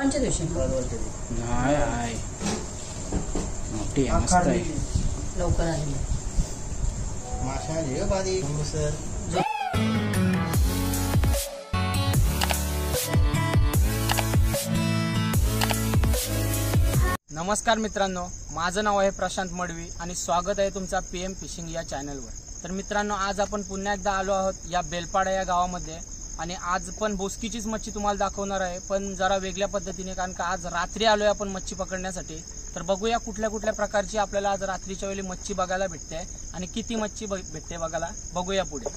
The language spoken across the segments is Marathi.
पंच दिवशी हाय हाय मोठी आहे, मस्त आहे. लवकर आली माशा आली हो बारीक सर. नमस्कार मित्रांनो, माझं नाव आहे प्रशांत मडवी आणि स्वागत आहे तुमचा PM फिशिंग या चॅनलवर. तर मित्रांनो, आज आपण पुन्हा एकदा आलो आहोत या बेलपाडा या गावामध्ये आणि आज पण बोसकीचीच मच्छी तुम्हाला दाखवणार आहे, पण जरा वेगळ्या पद्धतीने, कारण का आज रात्री आलोय आपण मच्छी पकडण्यासाठी. तर बघूया कुठल्या कुठल्या प्रकारची आपल्याला आज रात्रीच्या वेळी मच्छी बघायला भेटते आणि किती मच्छी भेटते बघायला. बघूया पुढे.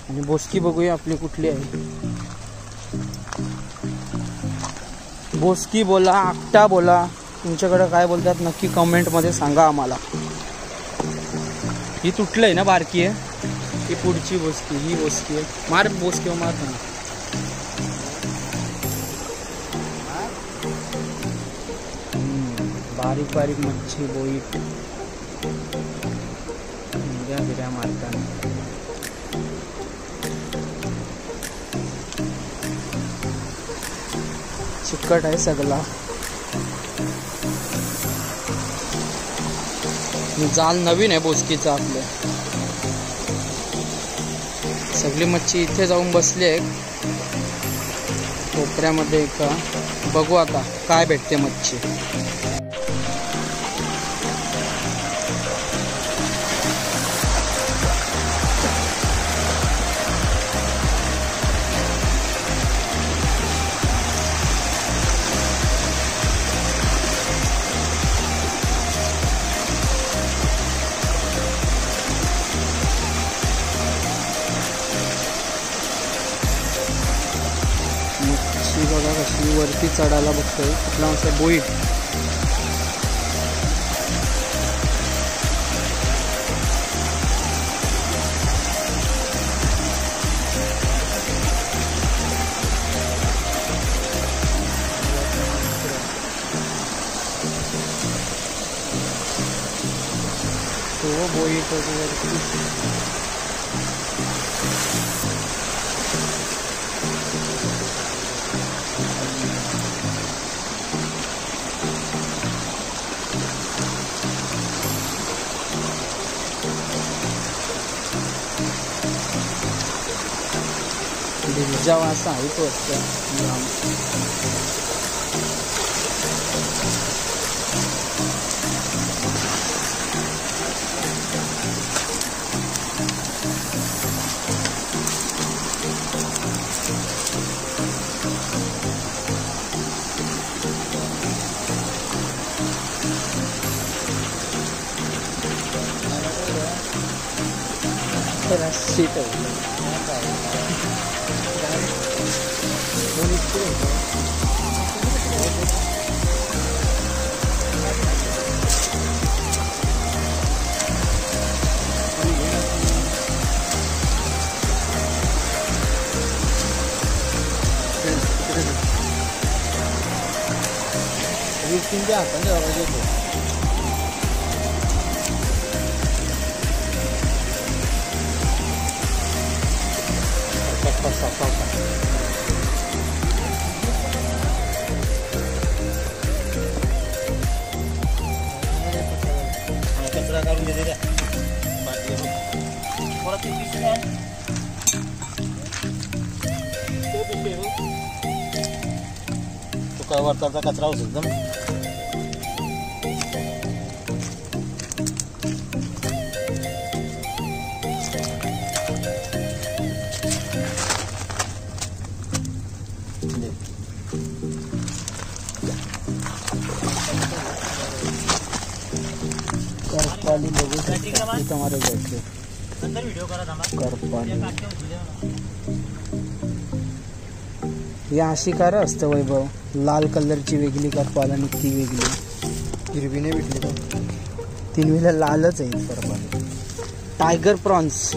आणि बोसकी बघूया आपली कुठली आहे. बोसकी बोला, आकटा बोला, तुमच्याकडे काय बोलतात नक्की कमेंट मध्ये सांगा आम्हाला. ही तुटलंय ना, बारकी आहे ही. पुढची बोसकी, ही बोसकी आहे. मार बोसकी मार ना. बारीक बारीक मच्छी, बोईट बिऱ्या मारताना. चिकट आहे सगळा. जाल नवीन आहे बोसकीचा आपल्या. सगळी मच्छी इथे जाऊन बसली आहे कोपऱ्यामध्ये का. बघू आता काय भेटते मच्छी. बघा कशी वरती चढायला बघतोय. कुठला असं बोईट. तो बोईट वरती. भिजावा असा आहे तो असतो. रस्सी ठेवली. वीसच्या हाताने आवाज येतो. कचरा काढून घेते द्या. तो काय वरचा कचरा होतो एकदम. करपाली बघू तुम्हारे बैठे. करपाली ही अशी कार असतं वैभव. लाल कलरची वेगळी करपाल आणि ती वेगळी. हिरवी नाही भेटली. तिन्हीला लालच आहे करपाली. टायगर प्रॉन्स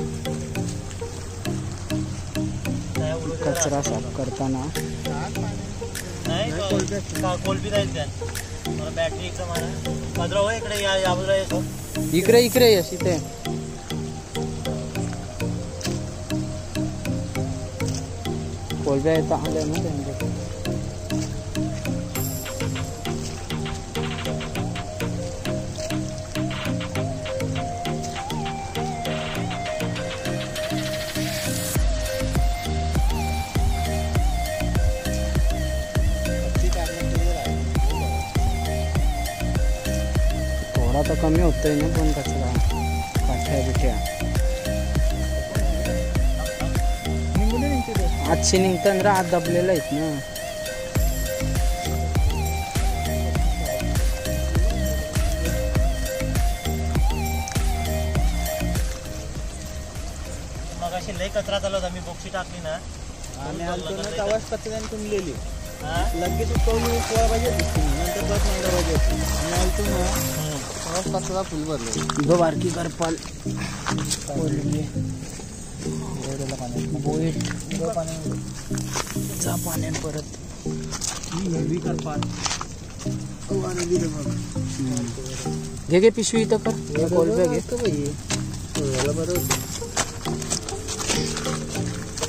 कचरा साफ करताना कोलबी जाईल त्या मला बॅटरी एकदम पदरा हो इकडे या बाजूला येतो. इकडे इकडे यश इथे कोलब्या येता आल्या ना त्यांच्या थोडा तर कमी होतोय ना पण कचरा काठ्या बिठ्या आजशी निघताना रे आज दबलेला आहेत ना. मग अशी लई कचरा चालू होता मी बोक्षी टाकली ना आम्ही आलतो ना तेव्हाच कचऱ्याने तुंबलेली लगेच उठवली पोळा पाहिजे नंतर बस नाही पाहिजे आम्ही आलतो ना तेव्हाच कचरा फुल भरले. गो बारकी करपाल जा पाण्यात परत हेवी करपाल घे घे पिशवी इथं कर कोलब्या घे बरोबर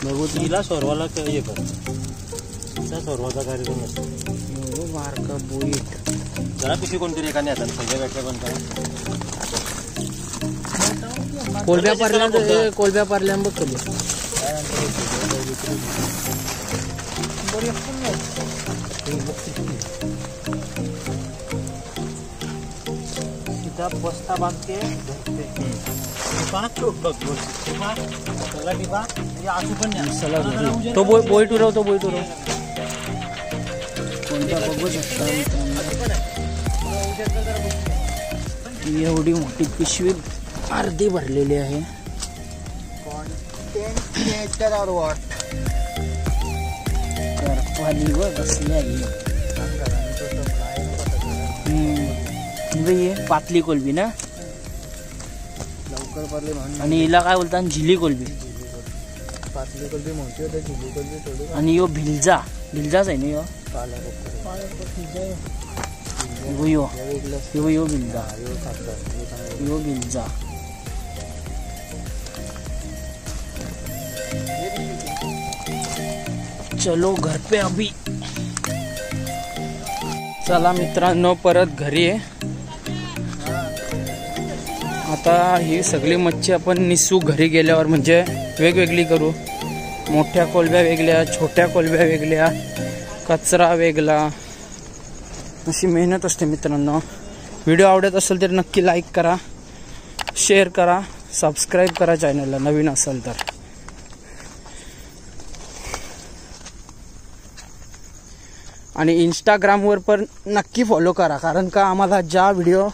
बघू तिला सोरवाला हे कर त्या सोरवाचा कार्यक्रम असतो. बारका बोईट जरा पिशवी कोणतरी एकाने हातात पहिल्या बॅटऱ्या बंद करा. कोलब्या पारल्यान बघ तुला सीधा बस्ता बांध के तो बोईट उरव तो बोईट उरव कोणता बघू शकता एवढी मोठी पिशवी अर्धी भरलेली आहे. करपाली व कसली आहे पातली कोलबी ना लवकर पडले म्हणून आणि हिला काय बोलतात झिली कोलबी पातली कोलबी मोठी होते झिली कोलबी थोडी आणि यो भिलजाच आहे ना यो यो भिलजा यो भिलजा. चलो घर पे अभी. चला मित्रांनो परत घरी आहे. आता ही सगळी मच्छी आपण निसू घरी गेल्यावर म्हणजे वेगवेगळी करू. मोठ्या कोलब्या वेगळ्या छोट्या कोलब्या वेगळ्या कचरा वेगळा अशी मेहनत असते मित्रांनो. व्हिडिओ आवडत असेल तर नक्की लाईक करा शेअर करा सबस्क्राईब करा चॅनलला नवीन असेल तर. आणि इंस्टाग्रामवर पण नक्की फॉलो करा कारण का आम्हाला ज्या व्हिडिओ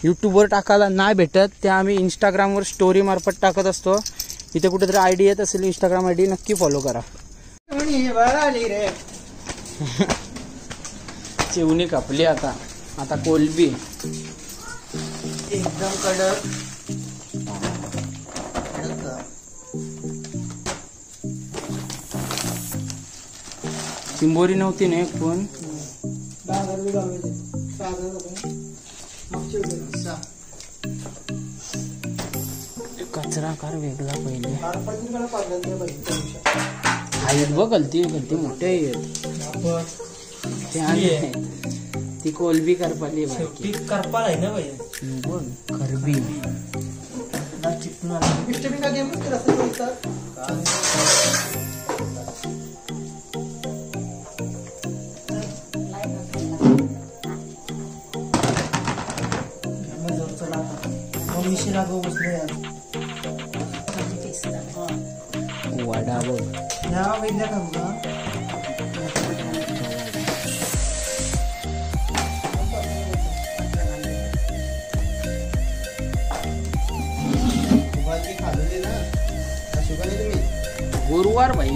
यूट्यूबवर टाकायला नाही भेटत त्या आम्ही इंस्टाग्रामवर स्टोरी मार्फत टाकत असतो. इथे कुठेतरी आयडी येत असेल इंस्टाग्राम आयडी नक्की फॉलो करा. चिवणी कापली आता कोलबी एकदम कडक चिंबोरी नव्हती ना एक पण कचरा कार वेगळा पहिले आहेत बघ गलती मोठ्या आहेत ती कोलबी करपाली करपाल आहे ना भाई बघ खरबी वडा बघ गुरुवार भाई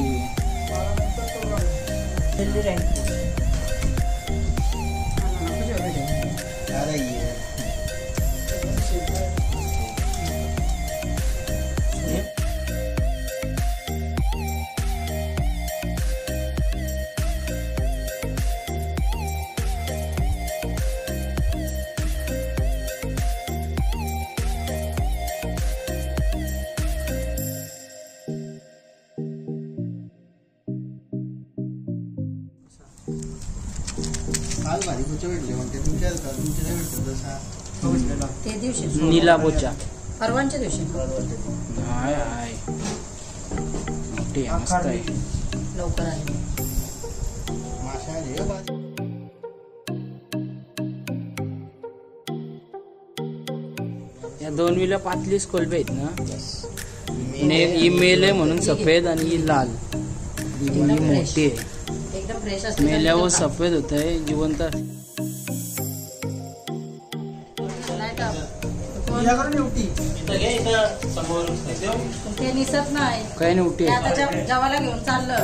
काल भारी पुढच्या भेटले मग ते तुमच्या नाही भेटत जसा भेटलेला ते दिवशी नीला बोचा परवांच्या दिवशी हाय हाय मोठी आहे, मस्त आहे. लवकर आले. माशा आहे बाज या दोन विला पातलीच कोलबे आहेत ना. ही मेल आहे म्हणून सफेद आणि ही लाल. ही मोठी आहे. एकदम फ्रेश असते. मेल्यावर सफेद होत आहे जिवंत. ते निसत नाही. काय नव्हती ते आता जवाला घेऊन चाललं.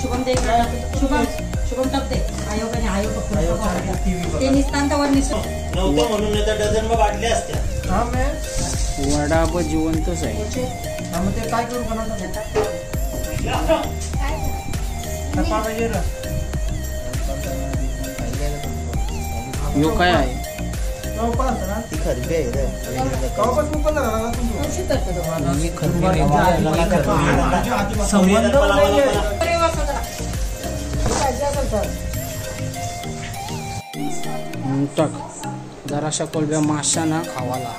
शुभम दे शुभम टप दे. आयोग आणि आयोग ते निसतांतावर निसत नव्हतं म्हणून नाही तर डझन मग वाटले असत्या. वडा पण जिवंतच आहे. ते काय करू यो काय आहे? टाक जराशा कोलब्या माशा ना खावाला.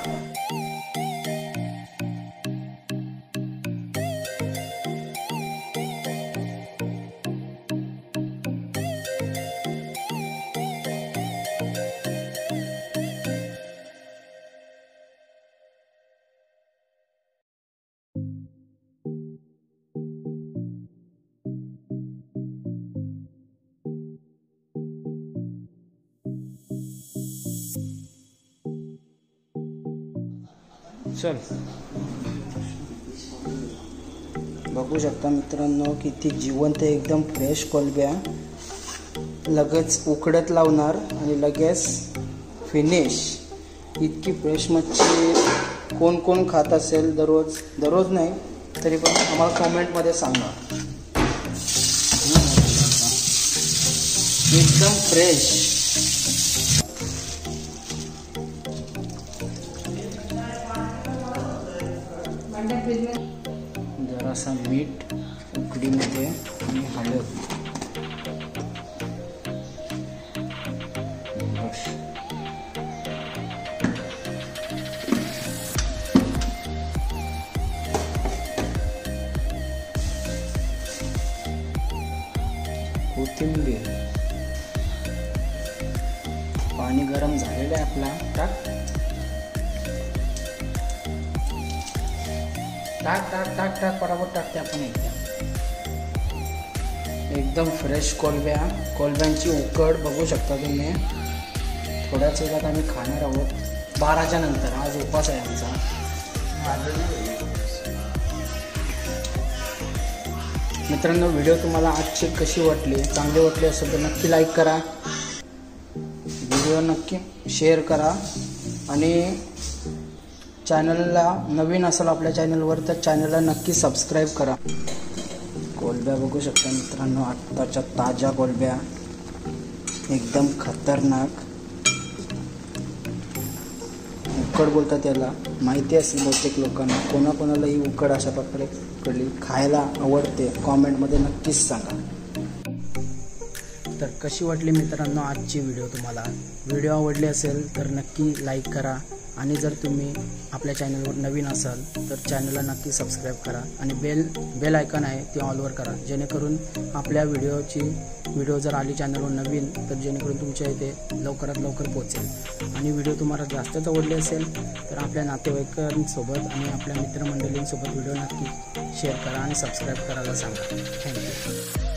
चल बघू शकता मित्रांनो किती जिवंत एकदम फ्रेश कोलब्या. लगेच उकडत लावणार आणि लगेच फिनिश. इतकी फ्रेश मच्छी कोण कोण खात असेल दररोज नाही तरी पण आम्हाला कमेंटमध्ये सांगा. एकदम फ्रेश. जरासा मीठ उकडीमध्ये आणि हळद. बस कोथिंबीर. पाणी गरम झालेलं आहे आपला. टाक टाक टाक टाक टाक पटापट टाकते आपण. एकदम फ्रेश कोलब्यांची उकड बघू शकता तुम्ही. थोड्याच वेळात आम्ही खाणार आहोत 12च्या नंतर. आज उपवास आहे आमचा. मित्रांनो व्हिडिओ तुम्हाला आजची कशी वाटली? चांगली वाटली असेल तर नक्की लाईक करा, व्हिडिओ नक्की शेअर करा आणि चॅनलला नवीन असेल आपल्या चॅनलवर तर चॅनलला नक्की सबस्क्राईब करा. कोलब्या बघू शकता मित्रांनो, आत्ताच्या ताज्या कोलब्या एकदम खतरनाक. उकड बोलतात त्याला, माहिती असेल बहुतेक लोकांना. कोणाकोणाला ही उकड अशा प्रकारे पडली खायला आवडते कॉमेंटमध्ये नक्कीच सांगा. तर कशी वाटली मित्रांनो आजची व्हिडिओ? तुम्हाला व्हिडिओ आवडली असेल तर नक्की लाईक करा आणि जर तुम्ही आपल्या चॅनलवर नवीन असाल तर चॅनलला नक्की सबस्क्राईब करा आणि बेल आयकॉन आहे ते ऑलवर करा, जेणेकरून आपल्या व्हिडिओ जर आली चॅनलवर नवीन तर जेणेकरून तुमच्या इथे लवकरात लवकर पोहोचेल. आणि व्हिडिओ तुम्हाला जास्तच आवडले असेल तर आपल्या नातेवाईकांसोबत आणि आपल्या मित्रमंडळींसोबत व्हिडिओ नक्की शेअर करा आणि सबस्क्राईब करायला सांगा. थँक्यू.